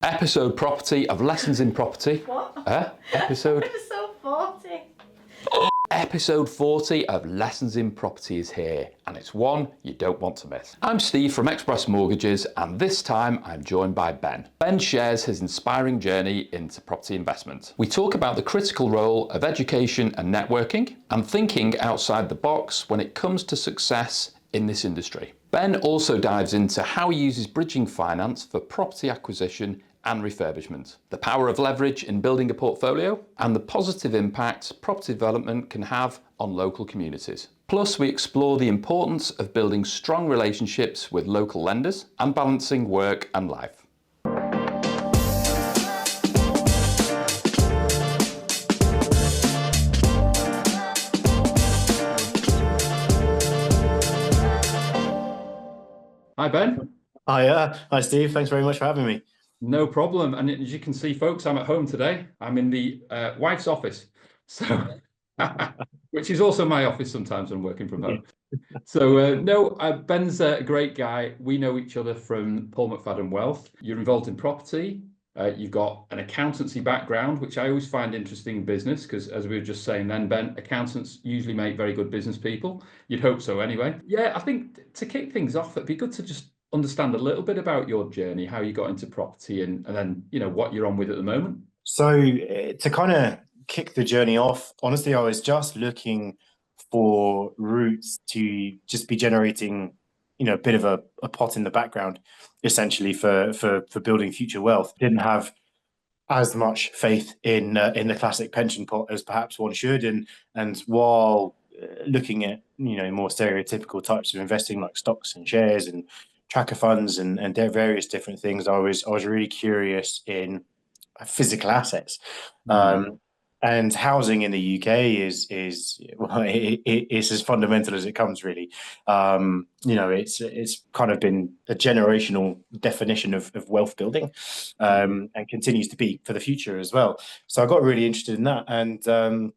Episode property of Lessons in Property. What? Episode Episode 40. Episode 40 of Lessons in Property is here, and it's one you don't want to miss. I'm Steve from Express Mortgages, and this time I'm joined by Ben. Ben shares his inspiring journey into property investment. We talk about the critical role of education and networking, and thinking outside the box when it comes to success in this industry. Ben also dives into how he uses bridging finance for property acquisition and refurbishment, the power of leverage in building a portfolio, and the positive impact property development can have on local communities. Plus, we explore the importance of building strong relationships with local lenders and balancing work and life. Hi, Ben. Hi, Steve. Thanks very much for having me. No problem. And as you can see, folks, I'm at home today. I'm in the wife's office, so which is also my office sometimes when I'm working from home. So Ben's a great guy. We know each other from Paul McFadden Wealth. You're involved in property. You've got an accountancy background, which I always find interesting in business because, as we were just saying then, Ben, accountants usually make very good business people. You'd hope so anyway. Yeah, I think to kick things off, it'd be good to just understand a little bit about your journey, how you got into property, and then, you know, what you're on with at the moment. So to kind of kick the journey off, honestly, I was just looking for routes to just be generating, you know, a bit of a pot in the background, essentially for building future wealth. Didn't have as much faith in the classic pension pot as perhaps one should, and while looking at, you know, more stereotypical types of investing like stocks and shares and tracker funds and their various different things, I was really curious in physical assets. And housing in the UK is well, it's as fundamental as it comes, really. You know, it's kind of been a generational definition of wealth building, and continues to be for the future as well. So I got really interested in that, and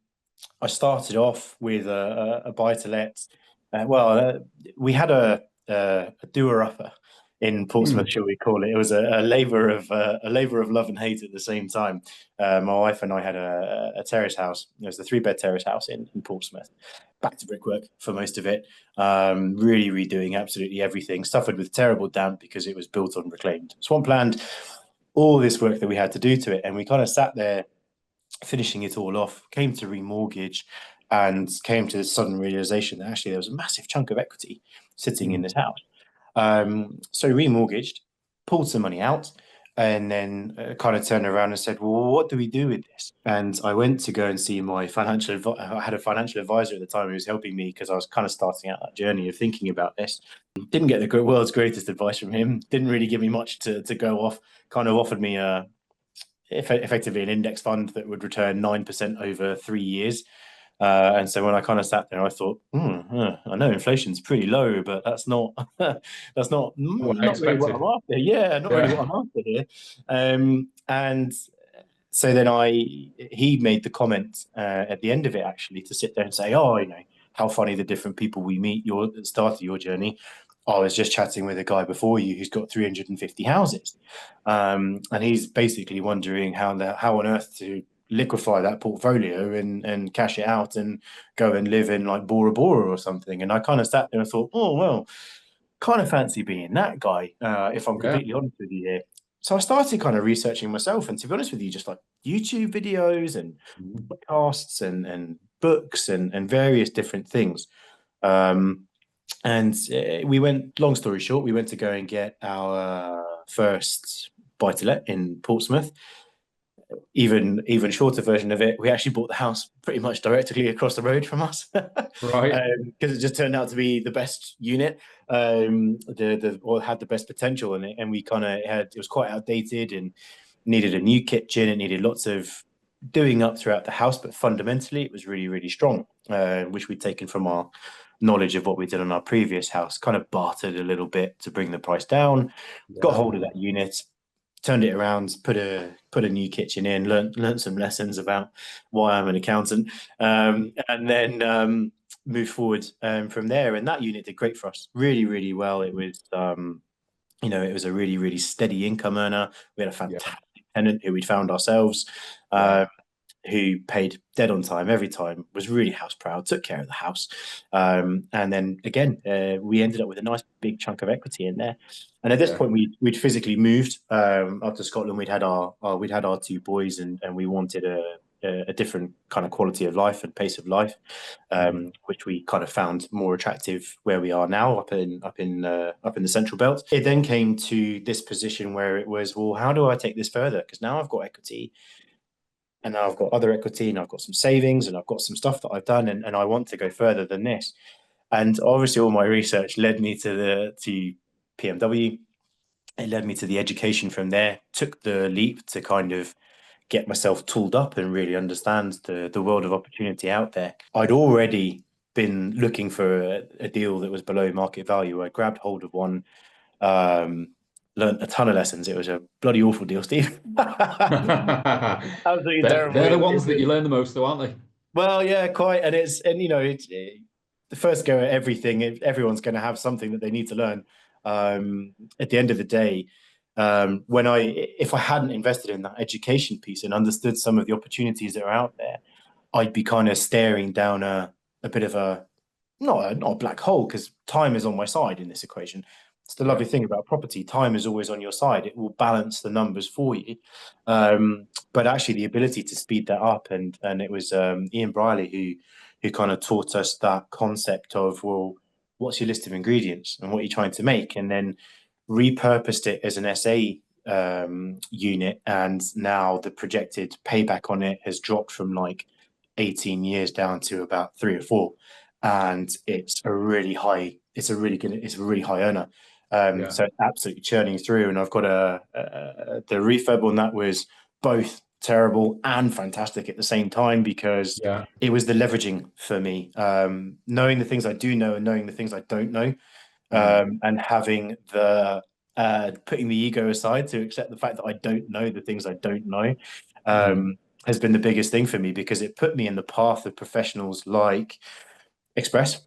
I started off with a buy to let. We had a doer-upper in Portsmouth, shall we call it? It was a labor of love and hate at the same time. My wife and I had a terrace house. It was a 3-bed terrace house in Portsmouth, back to brickwork for most of it. Really redoing absolutely everything, suffered with terrible damp because it was built on reclaimed swampland. All this work that we had to do to it, and we kind of sat there finishing it all off, came to remortgage, and came to the sudden realization that actually there was a massive chunk of equity sitting in this house. So remortgaged, pulled some money out, and then kind of turned around and said, well, what do we do with this? And I went to go and see my financial advisor. I had a financial advisor at the time who was helping me because I was kind of starting out that journey of thinking about this. Didn't get the world's greatest advice from him. Didn't really give me much to go off. Kind of offered me effectively an index fund that would return 9% over 3 years. And so when I kind of sat there, I thought, I know inflation's pretty low, but that's not not really what I'm after. Yeah, not really what I'm after here. And so then he made the comment at the end of it, actually, to sit there and say, oh, you know, how funny the different people we meet at the start of your journey. I was just chatting with a guy before you who's got 350 houses, and he's basically wondering how on earth to liquefy that portfolio and cash it out and go and live in like Bora Bora or something. And I kind of sat there and thought, oh, well, kind of fancy being that guy, if I'm completely honest with you here. So I started kind of researching myself, and to be honest with you, just like YouTube videos and podcasts and books and various different things. And we went, long story short, we went to go and get our first buy-to-let in Portsmouth. Even shorter version of it, we actually bought the house pretty much directly across the road from us, right? Because it just turned out to be the best unit, or had the best potential in it, and we kind of it was quite outdated and needed a new kitchen. It needed lots of doing up throughout the house, but fundamentally it was really, really strong, which we'd taken from our knowledge of what we did on our previous house. Kind of bartered a little bit to bring the price down. Got hold of that unit, turned it around, put a new kitchen in, learned some lessons about why I'm an accountant, and then moved forward from there. And that unit did great for us, really, really well. It was it was a really, really steady income earner. We had a Yeah. fantastic tenant who we'd found ourselves. Yeah. Who paid dead on time every time, was really house proud, took care of the house. And then again, we ended up with a nice big chunk of equity in there. And at this Yeah. point, we'd physically moved up to Scotland. We'd had our two boys, and we wanted a different kind of quality of life and pace of life, which we kind of found more attractive where we are now, up in the central belt. It then came to this position where it was, well, how do I take this further? Because now I've got equity, and now I've got other equity, and I've got some savings, and I've got some stuff that I've done, and I want to go further than this. And obviously, all my research led me to PMW. It led me to the education from there. Took the leap to kind of get myself tooled up and really understand the world of opportunity out there. I'd already been looking for a deal that was below market value. I grabbed hold of one, um, learned a ton of lessons. It was a bloody awful deal, Steve. Absolutely terrible. They're the ones that you learn the most, though, aren't they? Well, yeah, quite, and the first go at everything. Everyone's going to have something that they need to learn. At the end of the day, if I hadn't invested in that education piece and understood some of the opportunities that are out there, I'd be kind of staring down a bit of a not a black hole, because time is on my side in this equation. It's the Yeah. lovely thing about property. Time is always on your side. It will balance the numbers for you. But actually, the ability to speed that up, and it was Ian Briley who kind of taught us that concept of, well, what's your list of ingredients and what you're trying to make, and then repurposed it as an SA unit. And now the projected payback on it has dropped from like 18 years down to about 3 or 4, and it's a really high earner. Yeah. So it's absolutely churning through, and I've got the refurb on that was both terrible and fantastic at the same time, because Yeah. it was the leveraging for me, knowing the things I do know and knowing the things I don't know, Mm. and having the putting the ego aside to accept the fact that I don't know the things I don't know, Mm. has been the biggest thing for me, because it put me in the path of professionals like Express,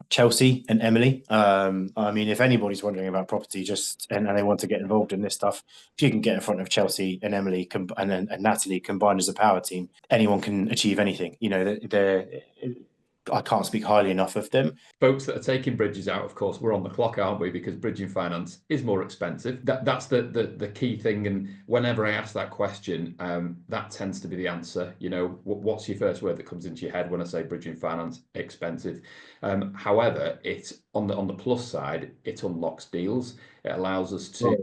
Chelsea, and Emily. I mean, if anybody's wondering about property, and they want to get involved in this stuff, if you can get in front of Chelsea and Emily and Natalie combined as a power team, anyone can achieve anything. I can't speak highly enough of them. Folks that are taking bridges out, of course, we're on the clock, aren't we? Because bridging finance is more expensive. That's the key thing. And whenever I ask that question, that tends to be the answer. What's your first word that comes into your head when I say bridging finance? Expensive. However, it's on the plus side, it unlocks deals. It allows us to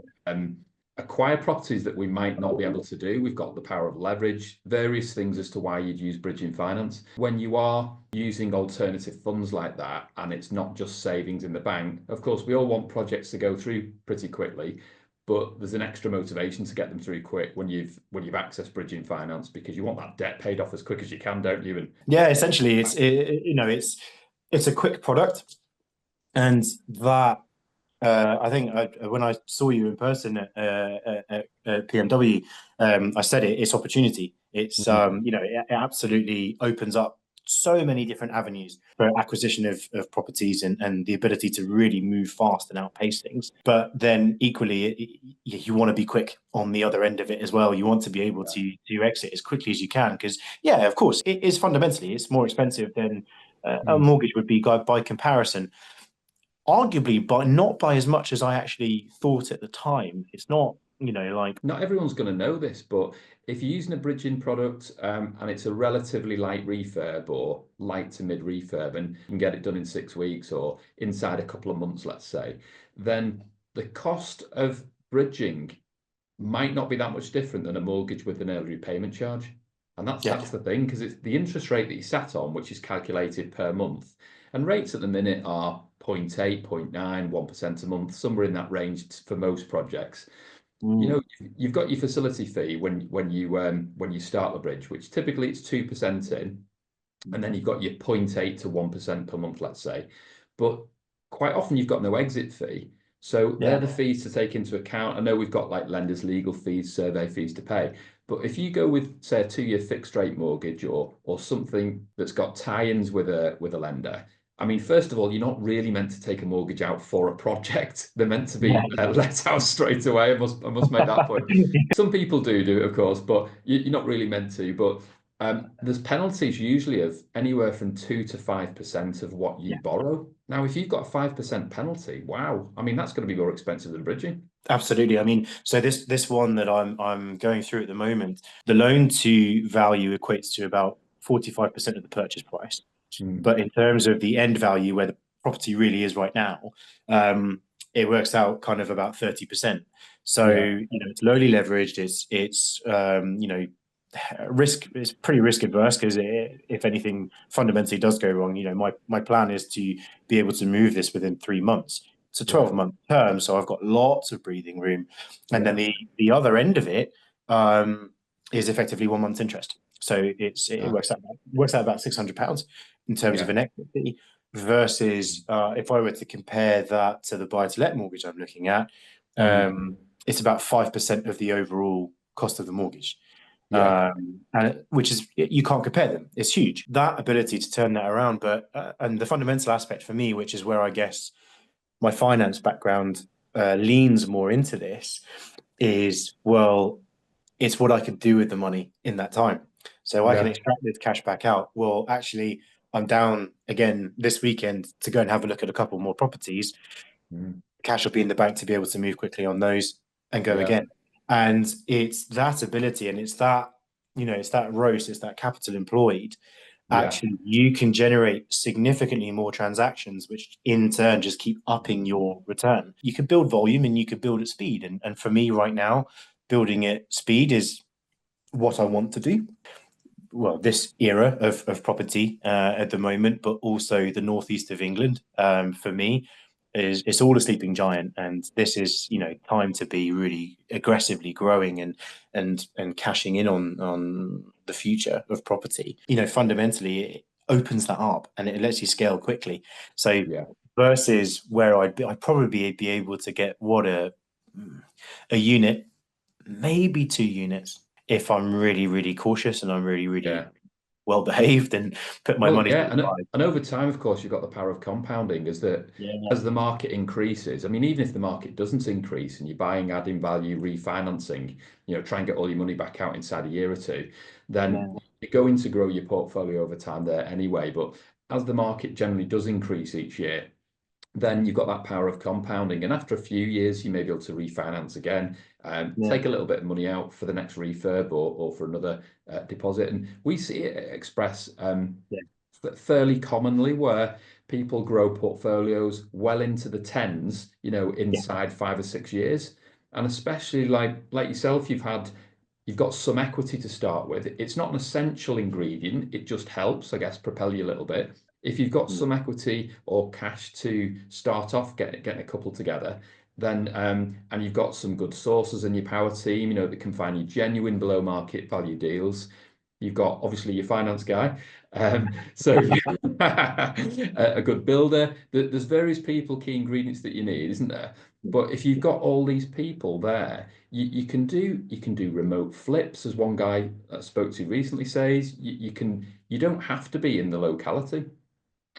acquire properties that we might not be able to do. We've got the power of leverage, various things as to why you'd use bridging finance. When you are using alternative funds like that, and it's not just savings in the bank, of course, we all want projects to go through pretty quickly, but there's an extra motivation to get them through quick when you've accessed bridging finance, because you want that debt paid off as quick as you can, don't you? And Yeah, essentially, it's a quick product, and that I think when I saw you in person at PMW, I said it's opportunity. It absolutely opens up so many different avenues for acquisition of properties, and the ability to really move fast and outpace things. But then equally, you want to be quick on the other end of it as well. You want to be able to exit as quickly as you can, because, yeah, of course, it is fundamentally, it's more expensive than a Mm. mortgage would be by comparison, arguably, but not by as much as I actually thought at the time. It's not, like, Not everyone's going to know this, but if you're using a bridging product, and it's a relatively light refurb or light to mid refurb, and you can get it done in 6 weeks or inside a couple of months, let's say, then the cost of bridging might not be that much different than a mortgage with an early repayment charge. And that's yeah. that's the thing, because it's the interest rate that you sat on, which is calculated per month. And rates at the minute are 0.8, 0.9, 1% a month, somewhere in that range for most projects. Mm. You've got your facility fee when you start the bridge, which typically it's 2% in, and then you've got your 0.8 to 1% per month, let's say. But quite often you've got no exit fee. So they're Yeah. the fees to take into account. I know we've got like lenders' legal fees, survey fees to pay. But if you go with, say, a 2-year fixed rate mortgage, or something that's got tie-ins with a lender, I mean, first of all, you're not really meant to take a mortgage out for a project. They're meant to Yeah. be let out straight away. I must make that point. Some people do it, of course, but you're not really meant to. But there's penalties usually of anywhere from 2 to 5% of what you Yeah. borrow. Now, if you've got a 5% penalty, wow, I mean, that's going to be more expensive than bridging. Absolutely. I mean, so this one that I'm going through at the moment, the loan to value equates to about 45% of the purchase price. Mm. But in terms of the end value where the property really is right now, um, it works out kind of about 30%. So, Yeah, it's lowly leveraged. It's risk is pretty risk adverse because if anything fundamentally does go wrong, my plan is to be able to move this within 3 months. It's a yeah, 12-month term, so I've got lots of breathing room. And then yeah. the other end of it is effectively 1 month's interest. So it Ah, works out about £600 in terms of yeah. an equity versus if I were to compare that to the buy-to-let mortgage I'm looking at, Mm. it's about 5% of the overall cost of the mortgage. Yeah, And which is you can't compare them. It's huge that ability to turn that around. But and the fundamental aspect for me, which is where I guess my finance background leans more into this, is well, it's what I could do with the money in that time. So I can yeah. extract this cash back out. Well, actually, I'm down again this weekend to go and have a look at a couple more properties. Mm. Cash will be in the bank to be able to move quickly on those and go Yeah, again. And it's that ability and it's that roast, it's that capital employed. yeah. Actually, you can generate significantly more transactions, which in turn just keep upping your return. You could build volume and you could build at speed. And for me right now, building at speed is what I want to do. Well, this era of property at the moment, but also the northeast of England, for me, is it's all a sleeping giant, and this is time to be really aggressively growing and cashing in on the future of property. Fundamentally, it opens that up and it lets you scale quickly. So Yeah. versus where I'd probably be able to get what a unit, maybe 2 units if I'm really, really cautious and I'm really, really Yeah. well behaved and put my Well, money to yeah, the and side. and over time, of course, you've got the power of compounding as the Yeah, as the market increases. I mean, even if the market doesn't increase and you're buying, adding value, refinancing, try and get all your money back out inside a year or two, then yeah, you're going to grow your portfolio over time there anyway. But as the market generally does increase each year, then you've got that power of compounding. And after a few years, you may be able to refinance again, yeah, take a little bit of money out for the next refurb or for another deposit. And we see it express yeah, fairly commonly where people grow portfolios well into the tens, yeah, inside 5 or 6 years. And especially like yourself, you've got some equity to start with. It's not an essential ingredient, it just helps, I guess, propel you a little bit. If you've got mm, some equity or cash to start off getting a couple together, then and you've got some good sources in your power team, that can find you genuine below market value deals. You've got obviously your finance guy, so a good builder. There's various people, key ingredients that you need, isn't there? But if you've got all these people there, you can do remote flips, as one guy I spoke to recently says. You don't have to be in the locality.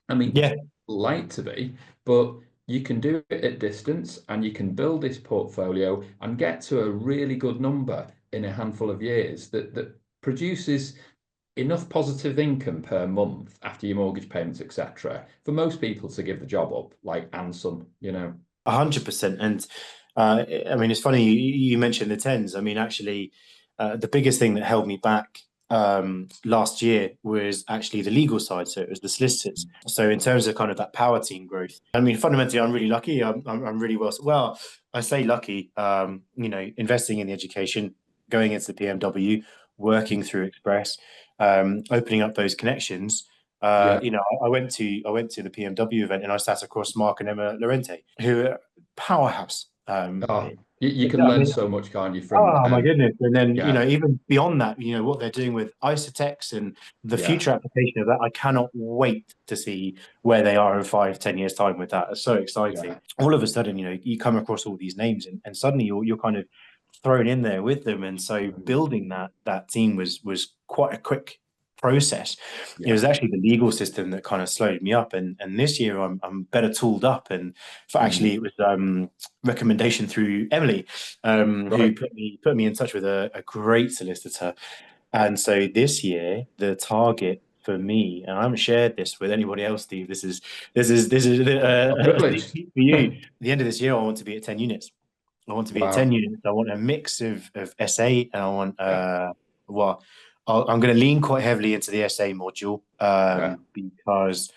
I mean, yeah. like to be, but you can do it at distance and you can build this portfolio and get to a really good number in a handful of years that produces enough positive income per month after your mortgage payments, etc., for most people to give the job up, like and some. 100%. And I mean, it's funny you mentioned the tens. I mean, actually, the biggest thing that held me back last year was actually the legal side. So it was the solicitors. So in terms of kind of that power team growth, I mean, fundamentally, I'm really lucky. I'm really well. I say lucky. Investing in the education, going into the PMW, working through Express, opening up those connections. Yeah. I went to the PMW event and I sat across Mark and Emma Lorente, who are powerhouse. Oh, you can I learn mean, so much, can't you, from oh my goodness! And then yeah, even beyond that, what they're doing with Isotex and the yeah, future application of that, I cannot wait to see where they are in 5, 10 years time with that. It's so exciting. yeah. All of a sudden, you come across all these names and suddenly you're kind of thrown in there with them, and so Mm. building that team was quite a quick process. It Yeah. was actually the legal system that kind of slowed me up. And this year I'm better tooled up. And for actually Mm. it was recommendation through Emily, who Right. put me in touch with a great solicitor. And so this year, the target for me, and I haven't shared this with anybody else, Steve. This is I'm a sneak privileged. peek for you. At the end of this year, I want to be at 10 units. I want to be at 10 Wow. units. I want a mix of SA, and I want Yeah. well, I'm going to lean quite heavily into the SA module, Yeah. because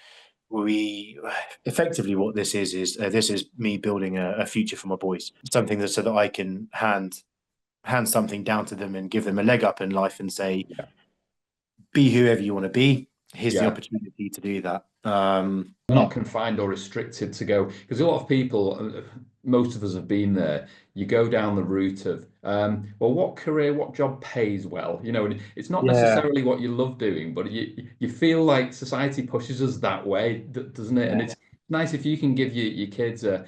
we effectively what this is me building a future for my boys, something that so that I can hand something down to them and give them a leg up in life and say, Yeah. be whoever you want to be. Here's the Yeah. opportunity to do that. Not confined or restricted to go, because a lot of people, most of us have been there. You go down the route of, well, what career, what job pays well? And it's not Yeah, necessarily what you love doing, but you feel like society pushes us that way, doesn't it? And yeah, it's nice if you can give your kids a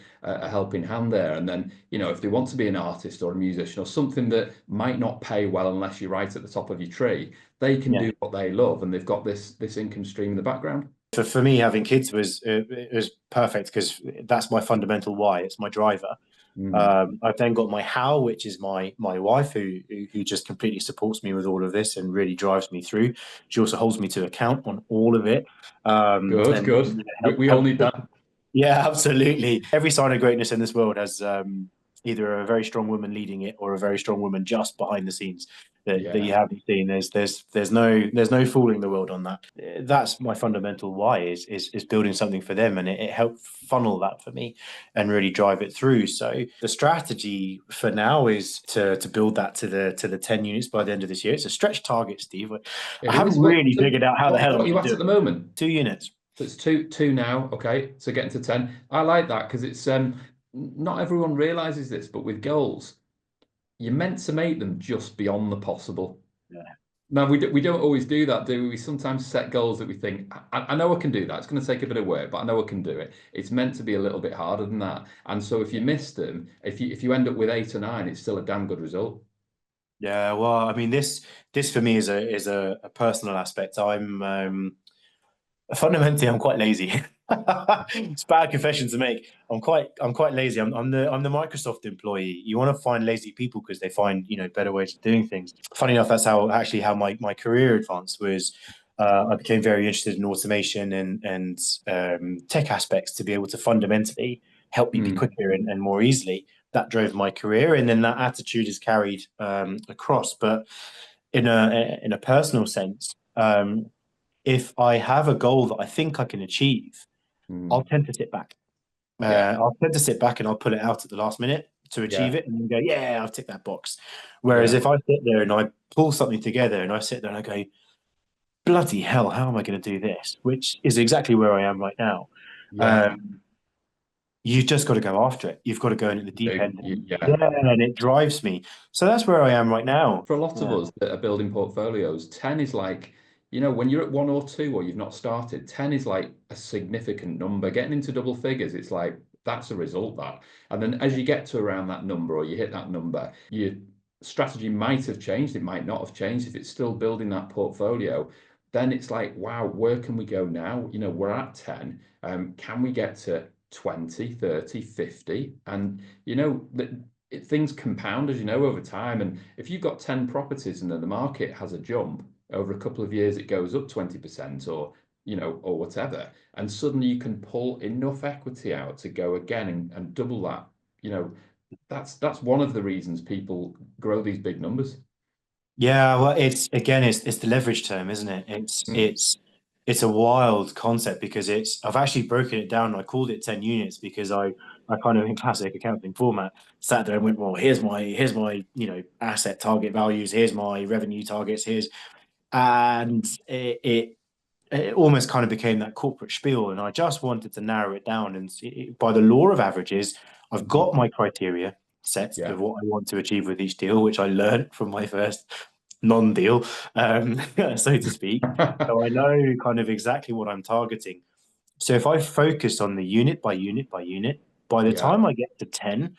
helping hand there, and then if they want to be an artist or a musician or something that might not pay well unless you're right at the top of your tree, they can yeah. do what they love, and they've got this income stream in the background. For me, having kids was it was perfect because that's my fundamental why. It's my driver. Mm. I've then got my how, which is my wife, who just completely supports me with all of this and really drives me through. She also holds me to account on all of it, Good, and good. We all help. need that. Yeah, absolutely. Every sign of greatness in this world has either a very strong woman leading it or a very strong woman just behind the scenes that you Yeah. haven't seen. There's no fooling the world on that. That's my fundamental why is building something for them, and it helped funnel that for me and really drive it through. So the strategy for now is to build that to the 10 units by the end of this year. It's a stretch target, Steve. I It haven't is. Well, really so figured out how the hell I'm what are going you to at do the it. moment? 2 units. So it's two now. Okay. So getting to 10. I like that because it's not everyone realizes this, but with goals, you're meant to make them just beyond the possible. Yeah. Now, we don't always do that, do we? We sometimes set goals that we think, I know I can do that. It's going to take a bit of work, but I know I can do it. It's meant to be a little bit harder than that. And so if you miss them, if you end up with 8 or 9, it's still a damn good result. Yeah, well, I mean, this for me is a personal aspect. Fundamentally I'm quite lazy. It's a bad confession to make. I'm quite lazy. I'm the Microsoft employee. You want to find lazy people because they find better ways of doing things. Funny enough, that's how my career advanced was. I became very interested in automation and tech aspects to be able to fundamentally help me be Mm, quicker and more easily. That drove my career, and then that attitude is carried across. But in a personal sense, if I have a goal that I think I can achieve, I'll mm. tend to sit back. Yeah. I'll tend to sit back and I'll put it out at the last minute to achieve Yeah. it and then go, yeah, I've ticked that box. Whereas Yeah. if I sit there and I pull something together and I sit there and I go, bloody hell, how am I going to do this? Which is exactly where I am right now. Yeah. Um, you've just got to go after it. You've got to go in at the deep Do. end. And, Yeah. yeah, and it drives me. So that's where I am right now. For a lot of Yeah. us that are building portfolios, 10 is like, when you're at 1 or 2 or you've not started, 10 is like a significant number. Getting into double figures, it's like that's a result that. And then as you get to around that number or you hit that number, your strategy might have changed, it might not have changed. If it's still building that portfolio, then it's like, wow, where can we go now? We're at 10. Can we get to 20, 30, 50? And things compound, as you know, over time. And if you've got 10 properties and then the market has a jump over a couple of years, it goes up 20% or whatever, and suddenly you can pull enough equity out to go again and double that. You know, that's one of the reasons people grow these big numbers. Yeah, well, it's the leverage term, isn't it? It's Mm. it's it's a wild concept because I've actually broken it down. I called it 10 units because I kind of in classic accounting format sat there and went, well, here's my asset target values, here's my revenue targets, and it almost kind of became that corporate spiel, and I just wanted to narrow it down. And by the law of averages, I've Mhm. got my criteria set Yeah. of what I want to achieve with each deal, which I learned from my first non-deal, so to speak. So I know kind of exactly what I'm targeting. So if I focus on the unit by unit by unit, by the Yeah. time I get to 10,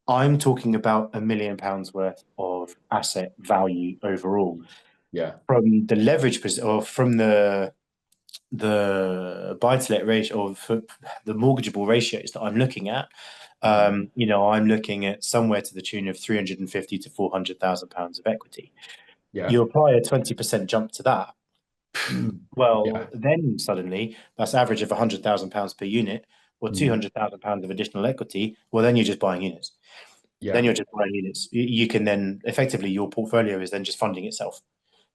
I'm talking about £1 million worth of asset value overall. Yeah. from the or from the buy to let ratio or for the mortgageable ratios that I'm looking at, Mm. I'm looking at somewhere to the tune of 350 to 400,000 pounds of equity. Yeah. You apply a 20% jump to that, Mm. well, Yeah. then suddenly that's average of 100,000 pounds per unit or Mm. 200,000 pounds of additional equity. Well, then you're just buying units. Then Yeah. you're just buying units. You can then effectively your portfolio is then just funding itself.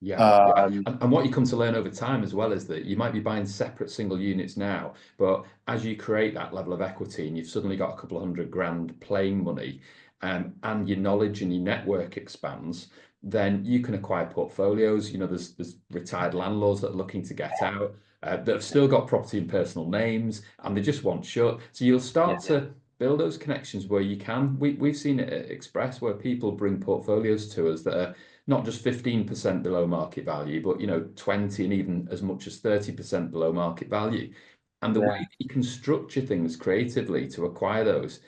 Yeah, yeah. Um, And what you come to learn over time as well is that you might be buying separate single units now, but as you create that level of equity and you've suddenly got a couple of 100 grand playing money, and your knowledge and your network expands, then you can acquire portfolios. You know, there's retired landlords that are looking to get out, that have still got property in personal names, and they just want shut. So you'll yeah, start to build those connections where you can. We've seen it at Express where people bring portfolios to us that are not just 15% below market value, but 20 and even as much as 30% below market value. And the way yeah, that you can structure things creatively to acquire those.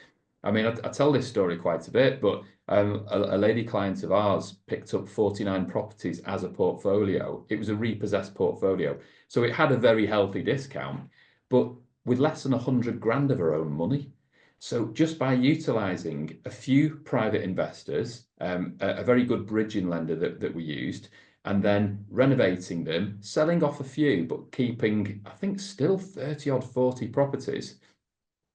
I mean, I tell this story quite a bit, but a lady client of ours picked up 49 properties as a portfolio. It was a repossessed portfolio. So it had a very healthy discount, but with less than 100 grand of her own money. So just by utilizing a few private investors, a very good bridging lender that we used, and then renovating them, selling off a few, but keeping, I think, still 30 odd 40 properties.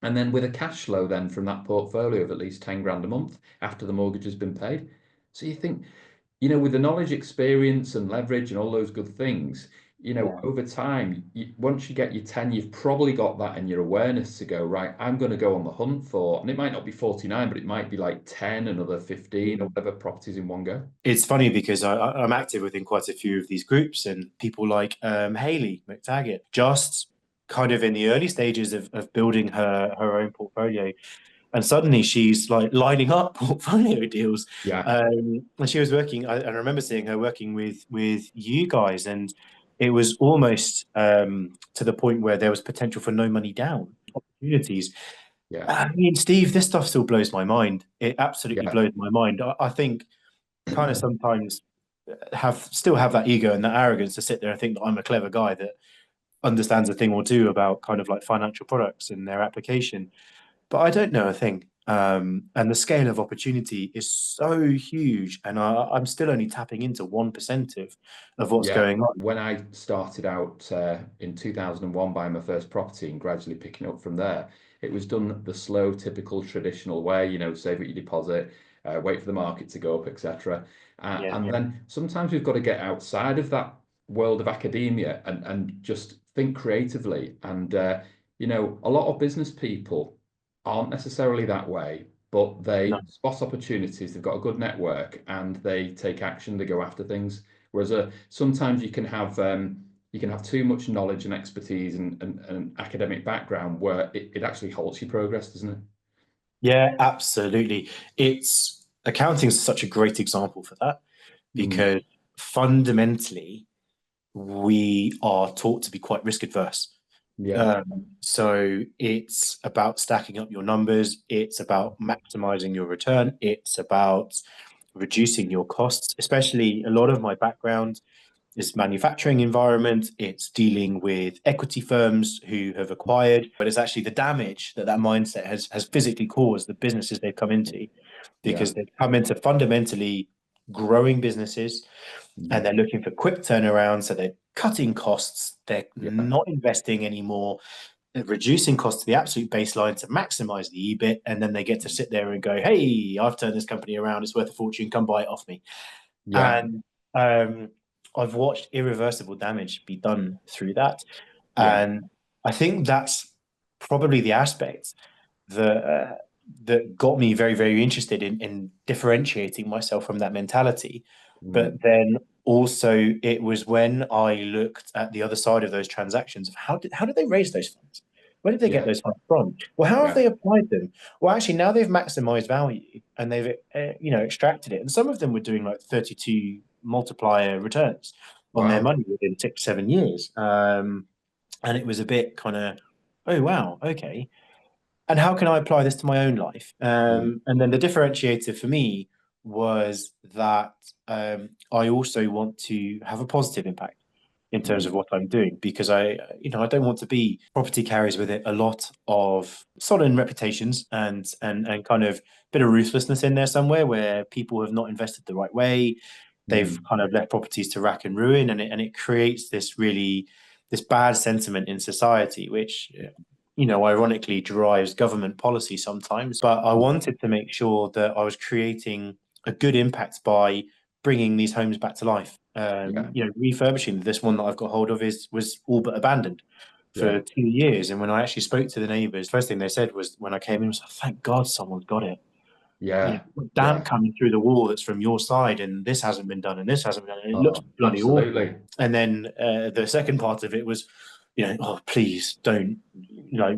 And then with a cash flow then from that portfolio of at least 10 grand a month after the mortgage has been paid. So you think, with the knowledge, experience, and leverage and all those good things, yeah. over time, once you get your 10, you've probably got that in your awareness to go, right, I'm going to go on the hunt for, and it might not be 49, but it might be like 10, another 15, or whatever properties in one go. It's funny because I'm active within quite a few of these groups, and people like Haley McTaggart, just kind of in the early stages of building her own portfolio, and suddenly she's like lining up portfolio deals. Yeah, And she was working. I remember seeing her working with you guys, and it was almost to the point where there was potential for no money down opportunities. yeah, I mean, Steve, this stuff still blows my mind. It absolutely yeah, blows my mind. I think kind of sometimes still have that ego and that arrogance to sit there and think that I'm a clever guy that understands a thing or two about kind of like financial products and their application, but I don't know a thing. And the scale of opportunity is so huge, and I'm still only tapping into 1% of what's yeah. going on. When I started out in 2001 buying my first property and gradually picking up from there, it was done the slow, typical, traditional way, save what you deposit, wait for the market to go up, etc. Yeah, And then sometimes we've got to get outside of that world of academia and just think creatively. And, a lot of business people aren't necessarily that way, but no. they spot opportunities, they've got a good network, and they take action, they go after things. Whereas sometimes you can have too much knowledge and expertise and academic background where it actually halts your progress, doesn't it? Yeah, absolutely. It's accounting is such a great example for that Mm. because fundamentally we are taught to be quite risk adverse. Yeah, So it's about stacking up your numbers. It's about maximizing your return. It's about reducing your costs. Especially a lot of my background is manufacturing environment. It's dealing with equity firms who have acquired, but it's actually the damage that that mindset has physically caused the businesses they've come into, yeah, because they've come into fundamentally growing businesses mm, and they're looking for quick turnaround. So they're cutting costs. They're yeah, not investing anymore. They're reducing costs to the absolute baseline to maximize the EBIT. And then they get to sit there and go, hey, I've turned this company around. It's worth a fortune. Come buy it off me. yeah, And um, I've watched irreversible damage be done through that. yeah, And I think that's probably the aspect that that got me very, very interested in differentiating myself from that mentality. mm, But then also it was when I looked at the other side of those transactions of how did they raise those funds? Where did they get yeah, those funds from? Well, how have yeah. they applied them? Well, actually, now they've maximized value and they've extracted it. And some of them were doing like 32 multiplier returns on their Wow. money within 6 7 years. And it was a bit kind of, oh wow, okay, and how can I apply this to my own life? Mm, And then the differentiator for me was that I also want to have a positive impact in terms Mm. of what I'm doing, because I don't want to be property carries with it a lot of solid reputations and kind of bit of ruthlessness in there somewhere where people have not invested the right way. They've Mm. kind of left properties to rack and ruin, and it creates this bad sentiment in society, which ironically drives government policy sometimes. But I wanted to make sure that I was creating a good impact by bringing these homes back to life. Yeah, Refurbishing this one that I've got hold of was all but abandoned yeah, for 2 years. And when I actually spoke to the neighbours, first thing they said was when I came in was, "Thank God someone's got it. yeah, Damp yeah. coming through the wall that's from your side, and this hasn't been done, and this hasn't been done. And it looks Oh, bloody awful." absolutely. And then the second part of it was, oh, please don't,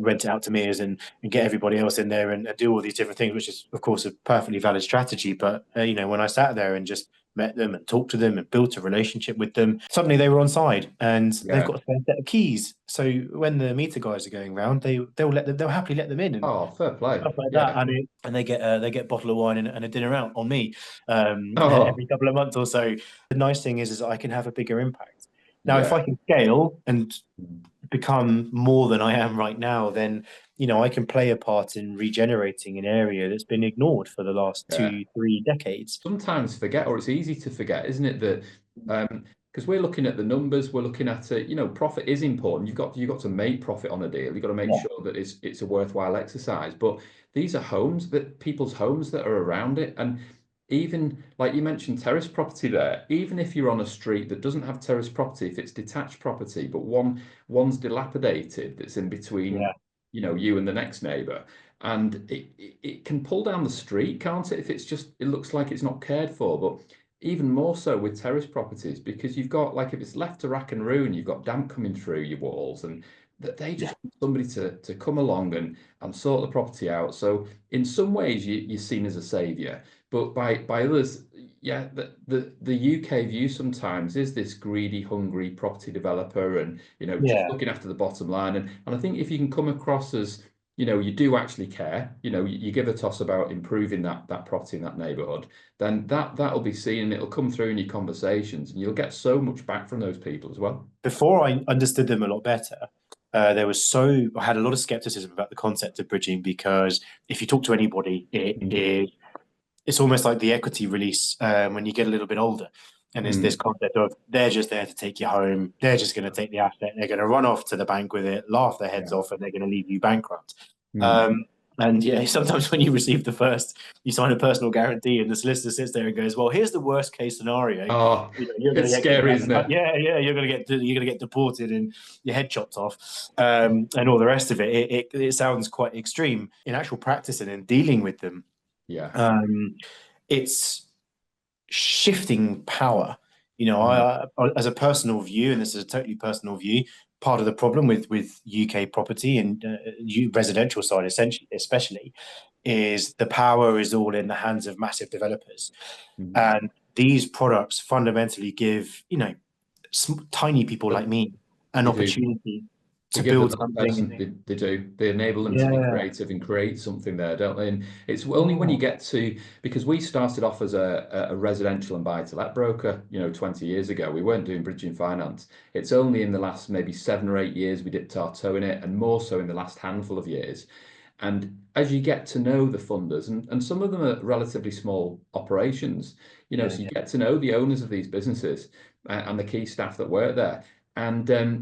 rent it out to me and get everybody else in there and do all these different things, which is, of course, a perfectly valid strategy. But, when I sat there and just met them and talked to them and built a relationship with them, suddenly they were on side and they've Yeah. got a spare set of keys. So when the meter guys are going around, they'll happily let them in. And Oh, fair play. stuff like that, Yeah. and they get a bottle of wine and a dinner out on me Oh, every couple of months or so. The nice thing is I can have a bigger impact. Now, if yeah. I can scale and become more than I am right now, then I can play a part in regenerating an area that's been ignored for the last Yeah. 2, 3 decades. Sometimes forget, or it's easy to forget, isn't it? That because we're looking at the numbers, we're looking at it. Profit is important. You've got to make profit on a deal. You've got to make Yeah, sure that it's a worthwhile exercise. But these are homes that people's homes that are around it, and even like you mentioned, terrace property there. Even if you're on a street that doesn't have terrace property, if it's detached property, but one's dilapidated, that's in between, yeah, you and the next neighbour, and it can pull down the street, can't it? If it looks like it's not cared for. But even more so with terrace properties, because you've got, like, if it's left to rack and ruin, you've got damp coming through your walls, and that they yeah, just want somebody to come along and sort the property out. So in some ways you're seen as a savior, but by others, yeah, the UK view sometimes is this greedy, hungry property developer, and just yeah. looking after the bottom line. And I think if you can come across as, you do actually care, you give a toss about improving that property in that neighborhood, then that'll be seen, and it'll come through in your conversations, and you'll get so much back from those people as well. Before I understood them a lot better, I had a lot of skepticism about the concept of bridging, because if you talk to anybody, Mm. it's almost like the equity release when you get a little bit older. And it's this Mm. concept of they're just there to take you home. They're just going to take the asset. They're going to run off to the bank with it, laugh their heads Yeah. off, and they're going to leave you bankrupt. Mm. Um, and yeah, sometimes when you sign a personal guarantee, and the solicitor sits there and goes, "Well, here's the worst case scenario. Oh, You're going it's to get kicked scary, out of isn't the it? yeah, yeah. You're going to get deported and your head chopped off, and all the rest of it. It sounds quite extreme in actual practice and in dealing with them. Yeah. Um, it's shifting power. Mm. As a personal view, and this is a totally personal view, part of the problem with UK property and residential side, essentially, especially, is the power is all in the hands of massive developers, Mm. and these products fundamentally give tiny people But like me an they do. opportunity They to give build another person, something. they do. They enable them to be Yeah, creative and create something there, don't they? And it's only when you yeah, get to, because we started off as a residential and buy-to-let broker, 20 years ago. We weren't doing bridging finance. It's only in the last maybe 7 or 8 years we dipped our toe in it, and more so in the last handful of years. And as you get to know the funders, and some of them are relatively small operations, yeah, so you yeah, get to know the owners of these businesses, and the key staff that work there. And they're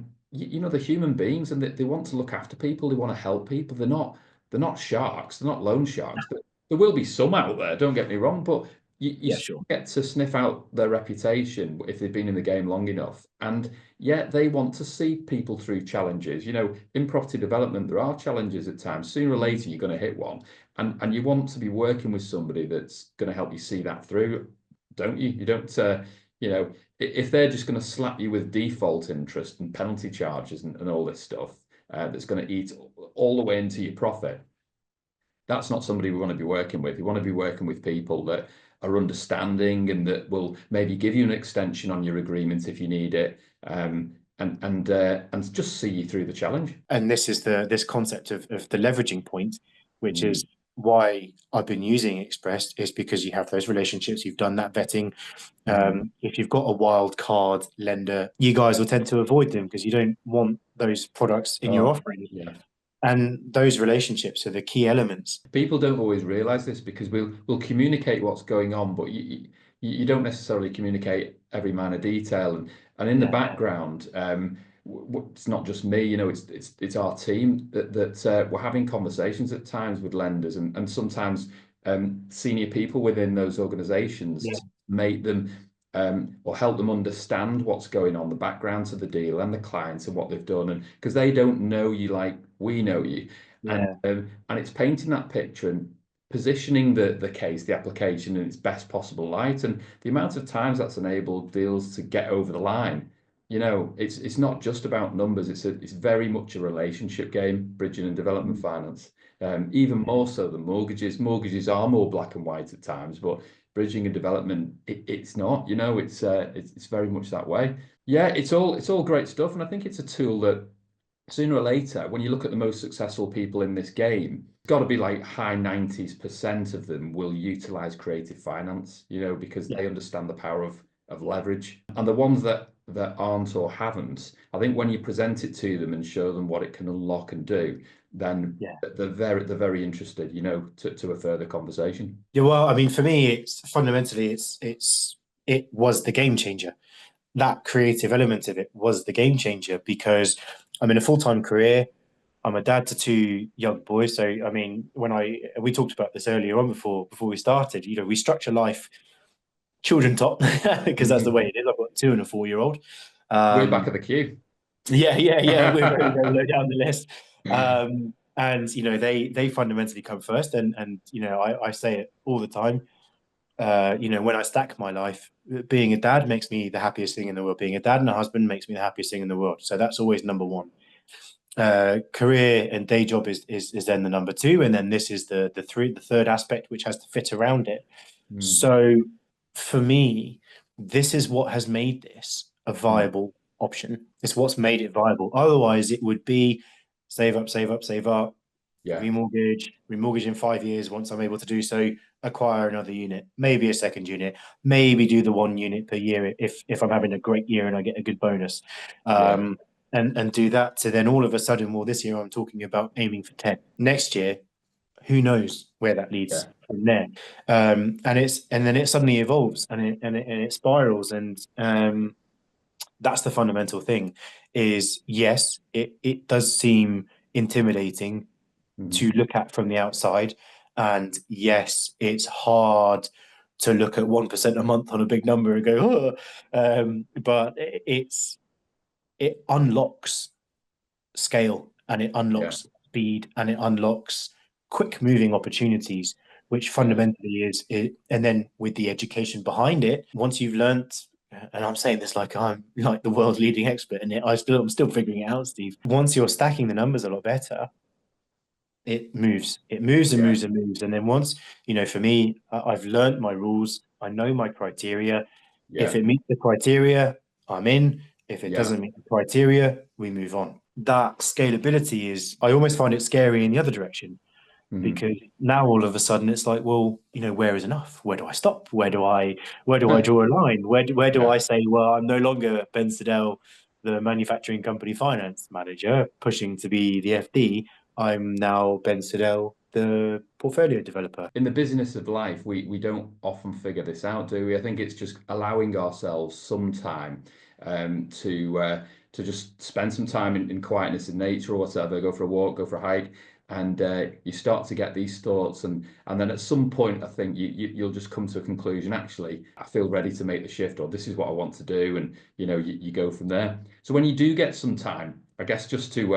human beings, and they want to look after people. They want to help people. They're not sharks. They're not loan sharks. There will be some out there. Don't get me wrong, but you yeah, still sure. get to sniff out their reputation if they've been in the game long enough. And yet they want to see people through challenges. In property development, there are challenges at times. Sooner or later, you're going to hit one, and you want to be working with somebody that's going to help you see that through, don't you? You don't. If they're just going to slap you with default interest and penalty charges and all this stuff, that's going to eat all the way into your profit, that's not somebody we want to be working with. You want to be working with people that are understanding, and that will maybe give you an extension on your agreement if you need it, and just see you through the challenge. And this is this concept of the leveraging point, which Mm. is why I've been using Express is because you have those relationships, you've done that vetting. Mm. If you've got a wild card lender, you guys will tend to avoid them because you don't want those products in your Oh, offering. yeah. And those relationships are the key elements. People don't always realize this because we'll communicate what's going on, but you don't necessarily communicate every minor detail. And in the Yeah, background, it's not just me, it's our team that we're having conversations at times with lenders and sometimes senior people within those organizations yeah, to make them or help them understand what's going on, the background to the deal and the clients and what they've done. And because they don't know you like we know you. yeah, And it's painting that picture and positioning the case, the application in its best possible light. And the amount of times that's enabled deals to get over the line. It's not just about numbers. It's very much a relationship game, bridging and development finance. Even more so than mortgages. Mortgages are more black and white at times, but bridging and development, it's not. It's very much that way. Yeah, it's all great stuff, and I think it's a tool that sooner or later, when you look at the most successful people in this game, it's got to be like high 90% of them will utilize creative finance, because yeah, they understand the power of leverage. And the ones that aren't or haven't, I think when you present it to them and show them what it can unlock and do, then yeah. they're very interested, to a further conversation. Yeah, well, I mean, for me, it's fundamentally it was the game changer. That creative element of it was the game changer because I'm in a full-time career. I'm a dad to two young boys. So I mean, when I we talked about this earlier on before we started, we structure life children top because that's the way Mhm. it is. I've got 2 and a 4-year-old. We're back Um, of the queue. yeah. We're very, very low down the list. And they fundamentally come first. And I say it all the time. When I stack my life, being a dad makes me the happiest thing in the world. Being a dad and a husband makes me the happiest thing in the world. So that's always number one. Career and day job is then the number two, and then this is the third aspect which has to fit around it. Mm. So for me, this is what has made this a Mm. viable option. It's what's made it viable. Otherwise, it would be save up, save up, save up, Yeah, remortgage in 5 years once I'm able to do so, acquire another unit, maybe a second unit, maybe do the 1 unit per year if I'm having a great year and I get a good bonus. yeah, And do that. So then all of a sudden, well, this year I'm talking about aiming for 10. Next year, who knows where that yeah, leads from there? And then it suddenly evolves and it spirals. And that's the fundamental thing is yes, it does seem intimidating mhm, to look at from the outside. And yes, it's hard to look at 1% a month on a big number and go, oh. But it unlocks scale and it yeah, unlocks speed and it unlocks quick moving opportunities, which yeah. fundamentally is it. And then with the education behind it, once you've learned, and I'm saying this like I'm like the world's leading expert in it, I'm still figuring it out, Steve. Once you're stacking the numbers a lot better, it moves and Yeah, moves and moves. And then once, for me, I've learned my rules, I know my criteria. If yeah, it meets the criteria, I'm in. If it yeah. doesn't meet the criteria, we move on. That scalability is, I almost find it scary in the other direction Mhm. because now all of a sudden it's like, well, where is enough? Where do I stop? Where do I draw a line? Where do Yeah. I say, well, I'm no longer Ben Siddell, the manufacturing company finance manager, pushing to be the FD. I'm now Ben Siddell, the portfolio developer. In the business of life, we don't often figure this out, do we? I think it's just allowing ourselves some time to just spend some time in quietness in nature or whatever, go for a walk, go for a hike, and you start to get these thoughts, and then at some point, I think you'll just come to a conclusion. Actually, I feel ready to make the shift, or this is what I want to do, and you go from there. So when you do get some time, I guess just to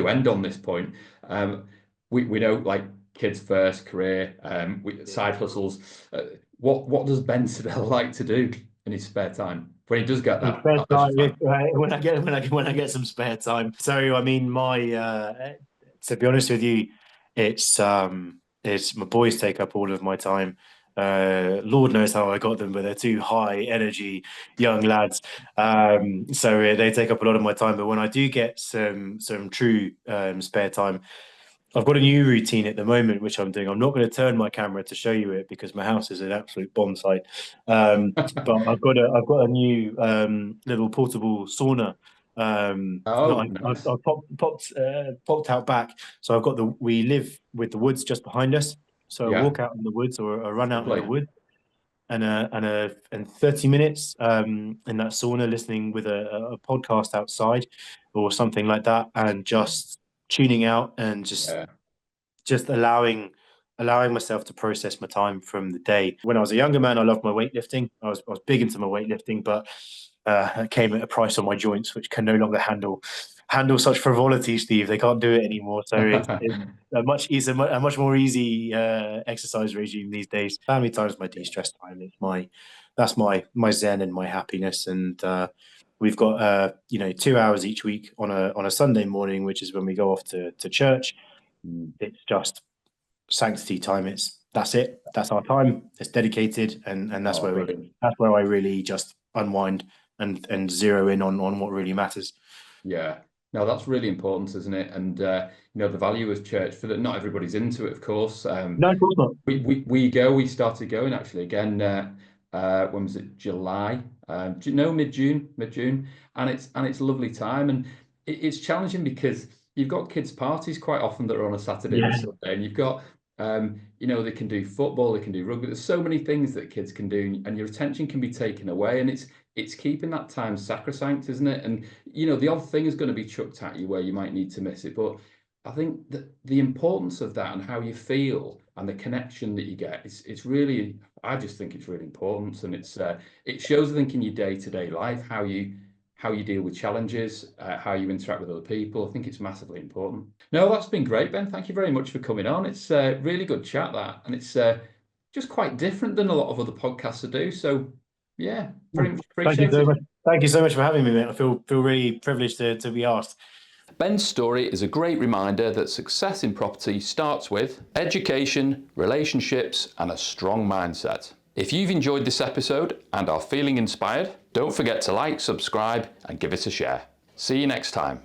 end on this point, we know like kids first, career, side hustles. What does Ben Siddell like to do in his spare time when he does get In that spare leisure time, time? when I get some spare time. So I mean, to be honest with you, it's my boys take up all of my time. Lord knows how I got them, but they're two high energy young lads. So they take up a lot of my time. But when I do get some true spare time, I've got a new routine at the moment, which I'm doing. I'm not going to turn my camera to show you it because my house is an absolute bomb site. But I've got a new little portable sauna. Oh, I nice. popped out back. So we live with the woods just behind us. So I Yeah, walk out in the woods or I run out in the lovely. woods and 30 minutes in that sauna listening with a podcast outside or something like that, and just tuning out and Yeah, just allowing myself to process my time from the day. When I was a younger man, I loved my weightlifting. I was big into my weightlifting, but it came at a price on my joints, which can no longer handle such frivolity, Steve. They can't do it anymore. So it's a much more easy exercise regime these days. Family time is my de-stress time. That's my zen and my happiness. And we've got 2 hours each week on a Sunday morning, which is when we go off to church. Mm. It's just sanctity time. That's it. That's our time. It's dedicated, and Oh, brilliant. that's where I really just unwind and zero in on what really matters. Yeah. No, that's really important, isn't it? And the value of church for that. Not everybody's into it, of course. No, of course not. We started going actually again. When was it? July? No, mid June, and it's a lovely time, and it's challenging because you've got kids' parties quite often that are on a Saturday and a Yeah, Sunday, and you've got they can do football, they can do rugby. There's so many things that kids can do, and your attention can be taken away, and it's keeping that time sacrosanct, isn't it? And the odd thing is going to be chucked at you where you might need to miss it, but I think that the importance of that and how you feel and the connection that you get it's really, I just think it's really important, and it shows, I think, in your day-to-day life how you deal with challenges, how you interact with other people. I think it's massively important. No, that's been great, Ben. Thank you very much for coming on. It's a really good chat, that, and it's just quite different than a lot of other podcasts I do. So yeah, very much thank you appreciate so it. much. Thank you so much for having me, mate. I feel really privileged to be asked. Ben's story is a great reminder that success in property starts with education, relationships, and a strong mindset. If you've enjoyed this episode and are feeling inspired, don't forget to like, subscribe, and give it a share. See you next time.